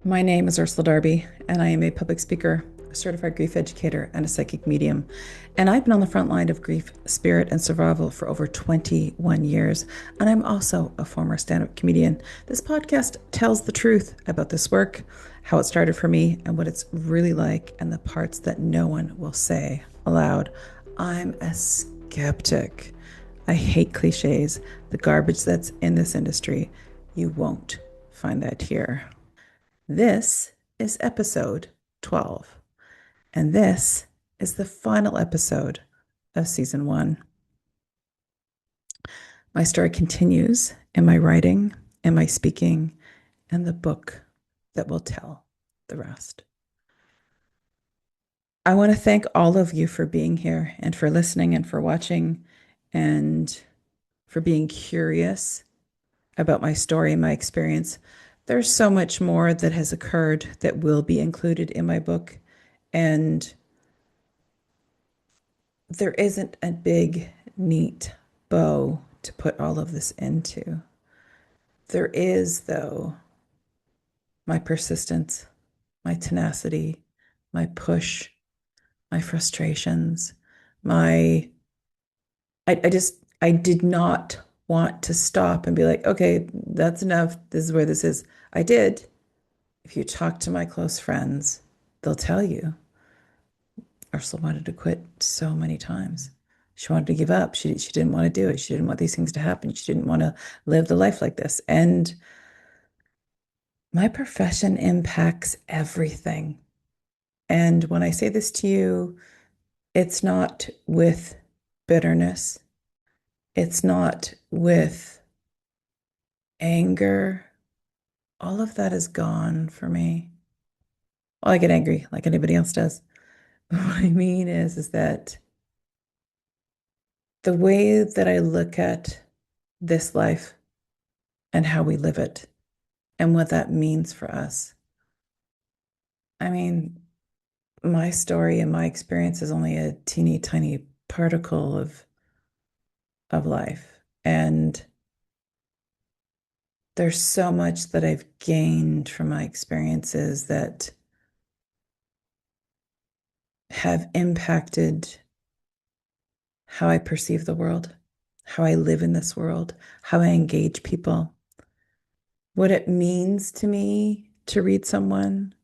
My name is Ursula Darby, and I am a public speaker, a certified grief educator, and a psychic medium. And I've been on the front line of grief, spirit, and survival for over 21 years. And I'm also a former stand up comedian. This podcast tells the truth about this work, how it started for me, and what it's really like, and the parts that no one will say aloud. I'm a skeptic. I hate cliches, the garbage that's in this industry. You won't find that here. This is episode 12, and this is the final episode of season one. My story continues in my writing, in my speaking, and the book that will tell the rest. I want to thank all of you for being here and for listening and for watching and for being curious about my story and my experience. There's so much more that has occurred that will be included in my book. And there isn't a big, neat bow to put all of this into. There is, though, my persistence, my tenacity, my push, my frustrations, my, I did not want to stop and be like, okay, that's enough. This is where this is. I did. If you talk to my close friends, they'll tell you Ursula wanted to quit so many times. She wanted to give up. She didn't want to do it. She didn't want these things to happen. She didn't want to live the life like this. And my profession impacts everything. And when I say this to you, it's not with bitterness. It's not with anger. All of that is gone for me. Well, I get angry like anybody else does. But what I mean is that the way that I look at this life and how we live it and what that means for us. I mean, my story and my experience is only a teeny tiny particle of life. And there's so much that I've gained from my experiences that have impacted how I perceive the world, how I live in this world, how I engage people, what it means to me to read someone,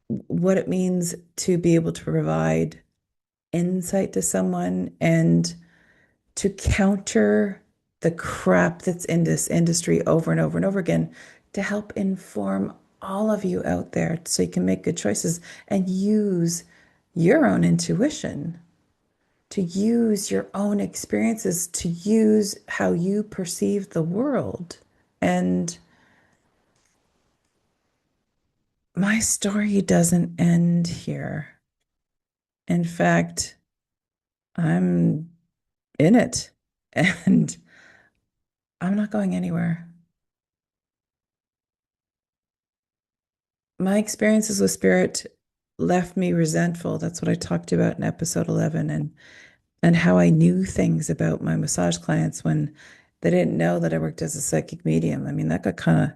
what it means to be able to provide insight to someone and to counter the crap that's in this industry over and over and over again, to help inform all of you out there so you can make good choices and use your own intuition, to use your own experiences, to use how you perceive the world. And my story doesn't end here. In fact, I'm in it and I'm not going anywhere. My experiences with spirit left me resentful. That's what I talked about in episode 11, and how I knew things about my massage clients when they didn't know that I worked as a psychic medium. I mean, that got kind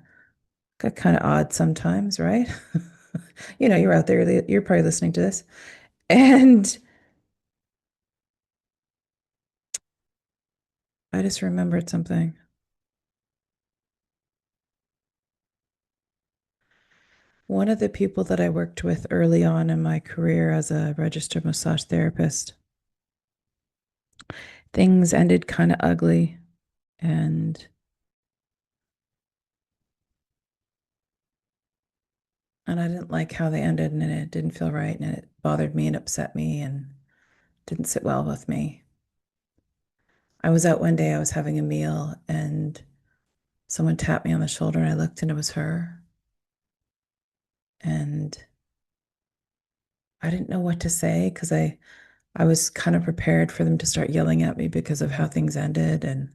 of odd sometimes, right? You're out there, you're probably listening to this. And I just remembered something. One of the people that I worked with early on in my career as a registered massage therapist, things ended kind of ugly. And I didn't like how they ended, and it didn't feel right, and it bothered me and upset me and didn't sit well with me. I was out one day, I was having a meal, and someone tapped me on the shoulder, and I looked, and it was her. And I didn't know what to say because I was kind of prepared for them to start yelling at me because of how things ended. And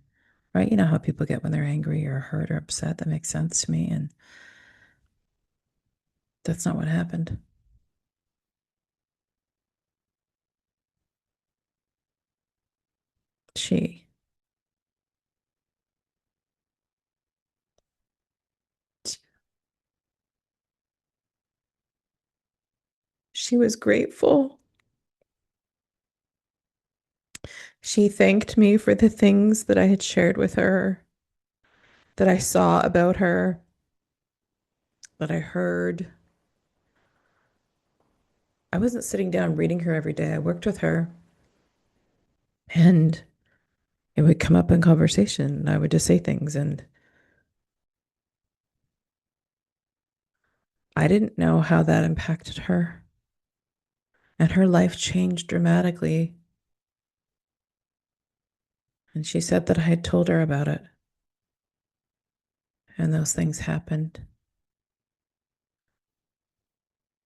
right, you know how people get when they're angry or hurt or upset. That makes sense to me. And that's not what happened. She, She was grateful. She thanked me for the things that I had shared with her, that I saw about her, that I heard. I wasn't sitting down reading her every day. I worked with her, and it would come up in conversation. And I would just say things, and I didn't know how that impacted her. And her life changed dramatically. And she said that I had told her about it, and those things happened.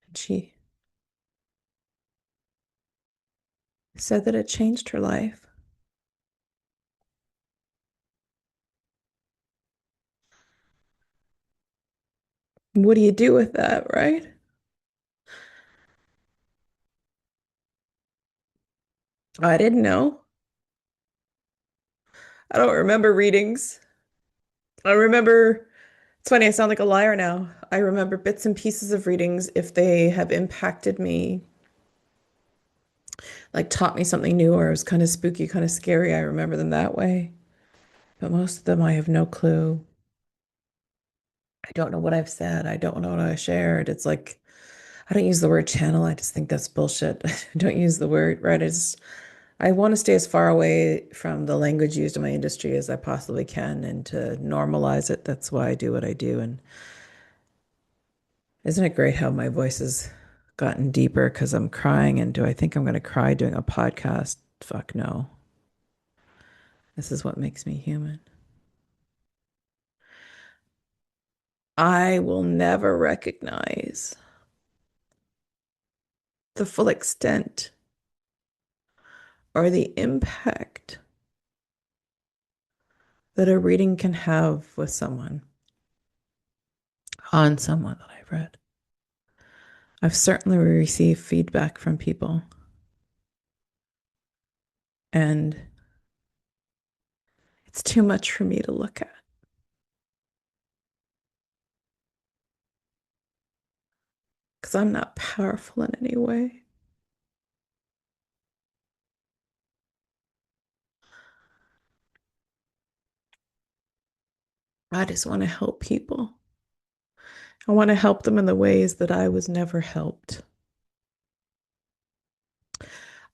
And she said that it changed her life. What do you do with that, right? I didn't know. I don't remember readings. I remember, it's funny, I sound like a liar now. I remember bits and pieces of readings if they have impacted me, like taught me something new or it was kind of spooky, kind of scary. I remember them that way. But most of them, I have no clue. I don't know what I've said. I don't know what I shared. It's like, I don't use the word channel. I just think that's bullshit. I don't use the word, right? I want to stay as far away from the language used in my industry as I possibly can and to normalize it. That's why I do what I do. And isn't it great how my voice has gotten deeper because I'm crying? And do I think I'm going to cry doing a podcast? Fuck no. This is what makes me human. I will never recognize the full extent or the impact that a reading can have with someone, on someone that I've read. I've certainly received feedback from people, and it's too much for me to look at because I'm not powerful in any way. I just want to help people. I want to help them in the ways that I was never helped.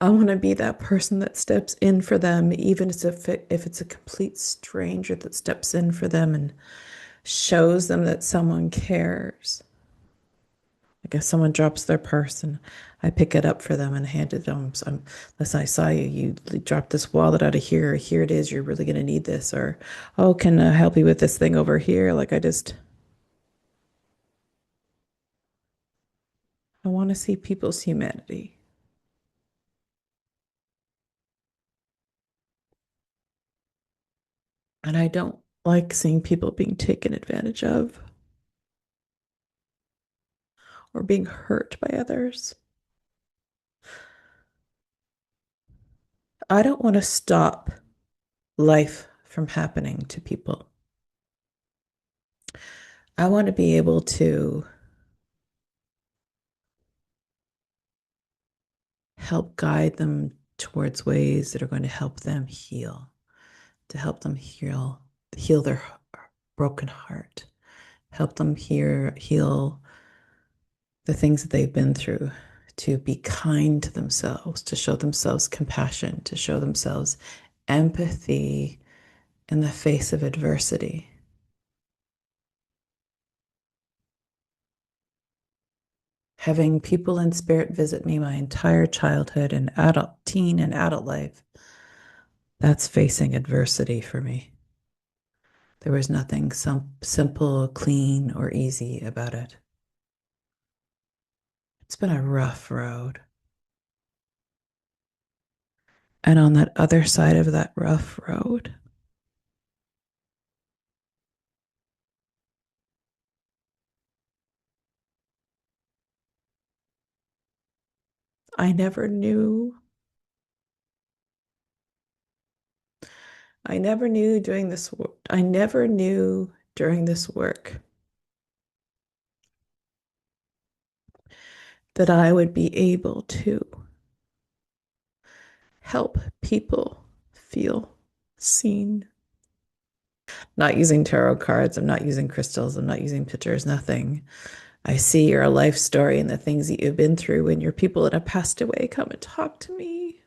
I want to be that person that steps in for them, even if it's a complete stranger that steps in for them and shows them that someone cares. Like if someone drops their purse and I pick it up for them and hand it to them. So unless I saw you dropped this wallet out of here. Here it is. You're really going to need this. Or, oh, can I help you with this thing over here? I want to see people's humanity. And I don't like seeing people being taken advantage of or being hurt by others. I don't want to stop life from happening to people. I want to be able to help guide them towards ways that are going to help them heal, to help them heal their broken heart, help them heal the things that they've been through, to be kind to themselves, to show themselves compassion, to show themselves empathy in the face of adversity. Having people in spirit visit me my entire childhood and teen and adult life, that's facing adversity for me. There was nothing simple, clean, or easy about it. It's been a rough road. And on that other side of that rough road, I never knew. I never knew doing this work. I never knew during this work that I would be able to help people feel seen. Not using tarot cards, I'm not using crystals, I'm not using pictures, nothing. I see your life story and the things that you've been through when your people that have passed away come and talk to me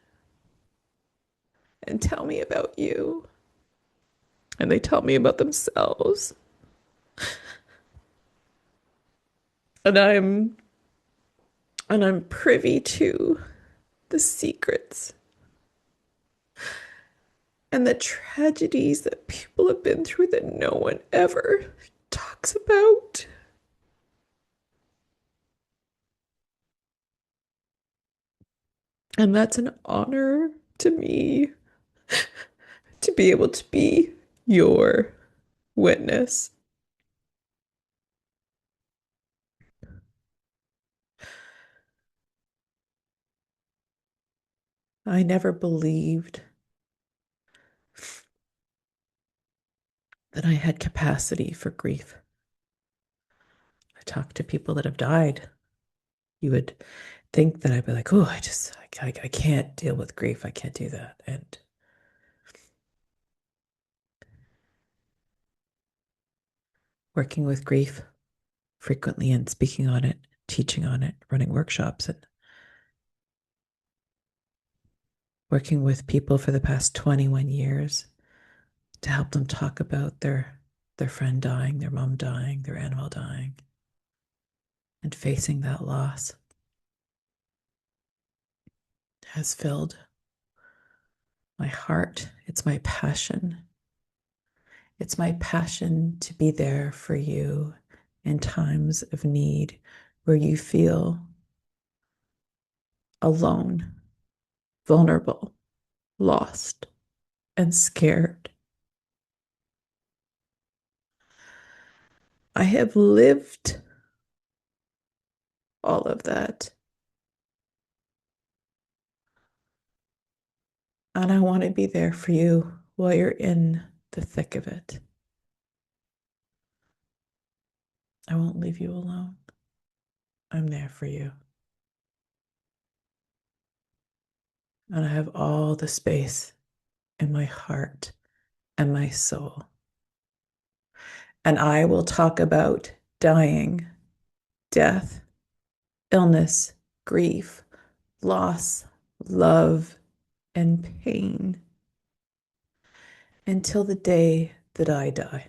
and tell me about you. And they tell me about themselves. And I'm privy to the secrets and the tragedies that people have been through that no one ever talks about. And that's an honor to me to be able to be your witness. I never believed that I had capacity for grief. I talk to people that have died. You would think that I'd be like, oh, I can't deal with grief. I can't do that. And working with grief frequently and speaking on it, teaching on it, running workshops, and working with people for the past 21 years to help them talk about their friend dying, their mom dying, their animal dying, and facing that loss has filled my heart. It's my passion. It's my passion to be there for you in times of need where you feel alone, vulnerable, lost, and scared. I have lived all of that, and I want to be there for you while you're in the thick of it. I won't leave you alone. I'm there for you. And I have all the space in my heart and my soul. And I will talk about dying, death, illness, grief, loss, love, and pain until the day that I die.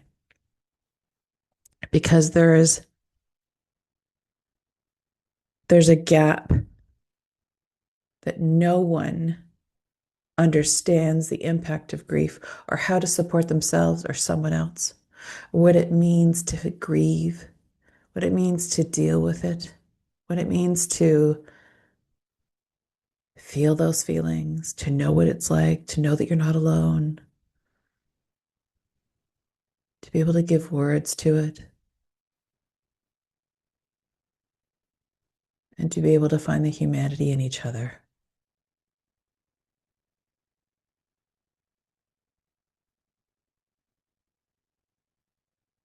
Because there's a gap that no one understands the impact of grief or how to support themselves or someone else, what it means to grieve, what it means to deal with it, what it means to feel those feelings, to know what it's like, to know that you're not alone, to be able to give words to it, and to be able to find the humanity in each other.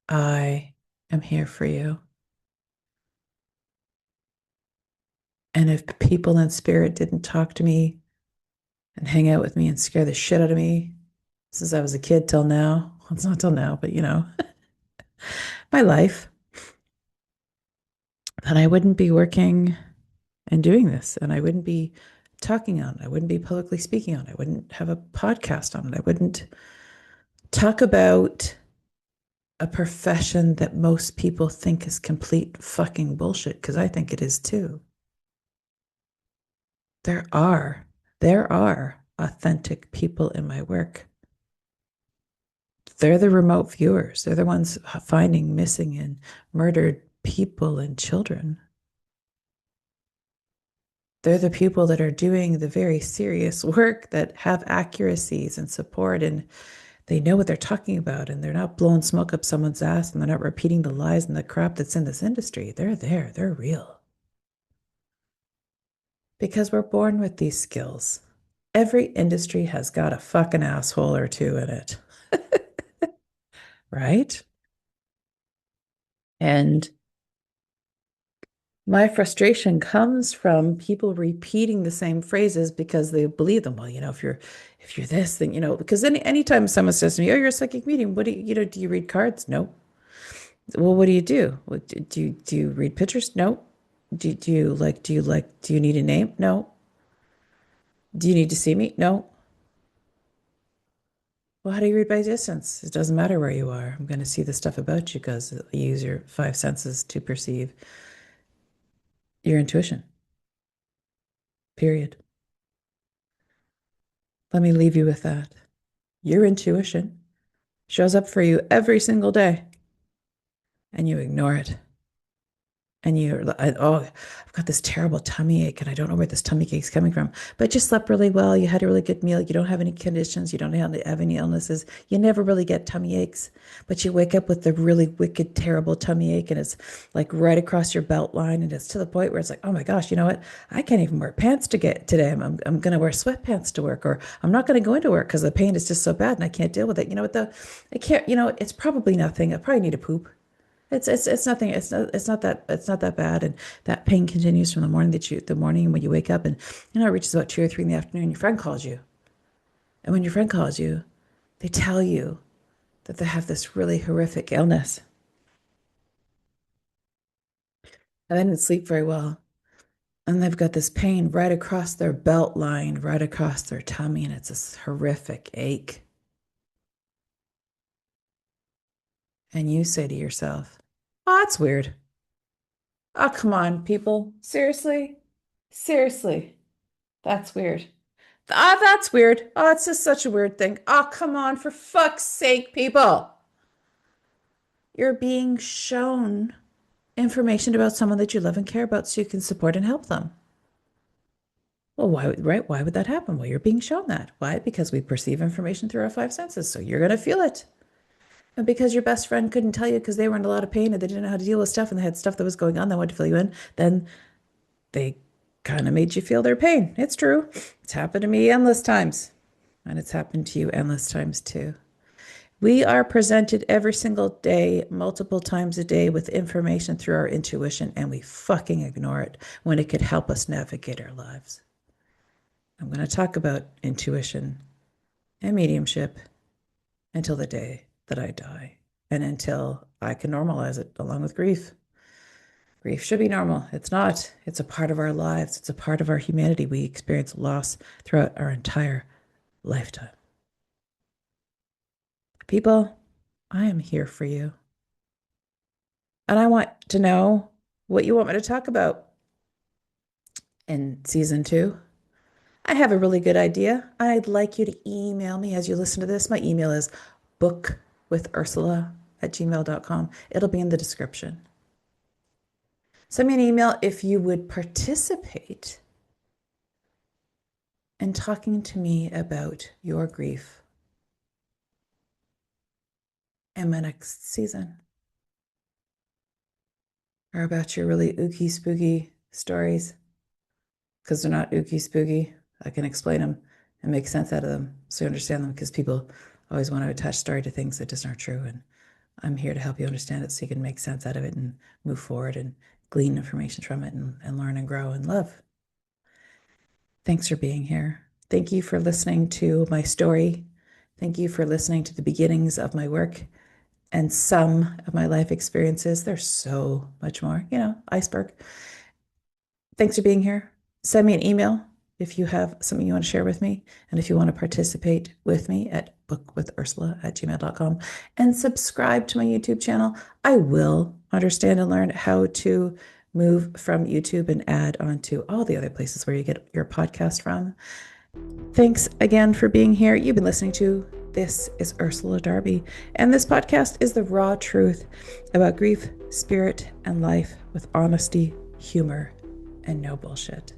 I am here for you. And if people in spirit didn't talk to me and hang out with me and scare the shit out of me since I was a kid till now, well, it's not till now, but my life, then I wouldn't be working and doing this, and I wouldn't be talking on it. I wouldn't be publicly speaking on it. I wouldn't have a podcast on it. I wouldn't talk about a profession that most people think is complete fucking bullshit, because I think it is too. There are, there are authentic people in my work. They're the remote viewers. They're the ones finding missing and murdered people and children. They're the people that are doing the very serious work that have accuracies and support, and they know what they're talking about, and they're not blowing smoke up someone's ass, and they're not repeating the lies and the crap that's in this industry. They're there. They're real. Because we're born with these skills. Every industry has got a fucking asshole or two in it, right? And My frustration comes from people repeating the same phrases because they believe them. Well, if you're this, then because anytime someone says to me, "Oh, you're a psychic medium," what do you read cards? No. Well, what do you do? Do you read pictures? No. Do you need a name? No. Do you need to see me? No. Well, how do you read by distance? It doesn't matter where you are. I'm going to see the stuff about you because you use your five senses to perceive your intuition. Period. Let me leave you with that. Your intuition shows up for you every single day and you ignore it. And I've got this terrible tummy ache and I don't know where this tummy ache's coming from. But you slept really well. You had a really good meal. You don't have any conditions. You don't have any illnesses. You never really get tummy aches. But you wake up with the really wicked, terrible tummy ache and it's like right across your belt line. And it's to the point where it's like, oh my gosh, you know what? I can't even wear pants to get today. I'm going to wear sweatpants to work, or I'm not going to go into work because the pain is just so bad and I can't deal with it. You know what though? I can't, it's probably nothing. I probably need a poop. It's nothing. It's not that bad, and that pain continues from the morning when you wake up, and it reaches about 2 or 3 in the afternoon. Your friend calls you, and when your friend calls you, they tell you that they have this really horrific illness, and they didn't sleep very well, and they've got this pain right across their belt line, right across their tummy, and it's this horrific ache, and you say to yourself, "Oh, that's weird. Oh, come on, people. Seriously, seriously, that's weird." Ah, that's weird. Oh, it's just such a weird thing. Oh, come on, for fuck's sake, people. You're being shown information about someone that you love and care about so you can support and help them. Well, right? Why would that happen? Well, you're being shown that. Why? Because we perceive information through our five senses, so you're going to feel it. And because your best friend couldn't tell you because they were in a lot of pain and they didn't know how to deal with stuff and they had stuff that was going on, they wanted to fill you in, then they kind of made you feel their pain. It's true. It's happened to me endless times. And it's happened to you endless times too. We are presented every single day, multiple times a day, with information through our intuition, and we fucking ignore it when it could help us navigate our lives. I'm going to talk about intuition and mediumship until the day that I die and until I can normalize it along with grief. Grief should be normal. It's not. It's a part of our lives. It's a part of our humanity. We experience loss throughout our entire lifetime. People, I am here for you. And I want to know what you want me to talk about in season 2. I have a really good idea. I'd like you to email me as you listen to this. My email is bookwithursula@gmail.com. It'll be in the description. Send me an email if you would participate in talking to me about your grief in my next season, or about your really ooky spooky stories, because they're not ooky spooky. I can explain them and make sense out of them so you understand them, because people always want to attach story to things that just aren't true. And I'm here to help you understand it so you can make sense out of it and move forward and glean information from it and learn and grow and love. Thanks for being here. Thank you for listening to my story. Thank you for listening to the beginnings of my work and some of my life experiences. There's so much more, iceberg. Thanks for being here. Send me an email if you have something you want to share with me. And if you want to participate with me at bookwithursula@gmail.com, and subscribe to my YouTube channel. I will understand and learn how to move from YouTube and add onto all the other places where you get your podcast from. Thanks again for being here. You've been listening to This is Ursula Darby, and this podcast is the raw truth about grief, spirit, and life with honesty, humor, and no bullshit.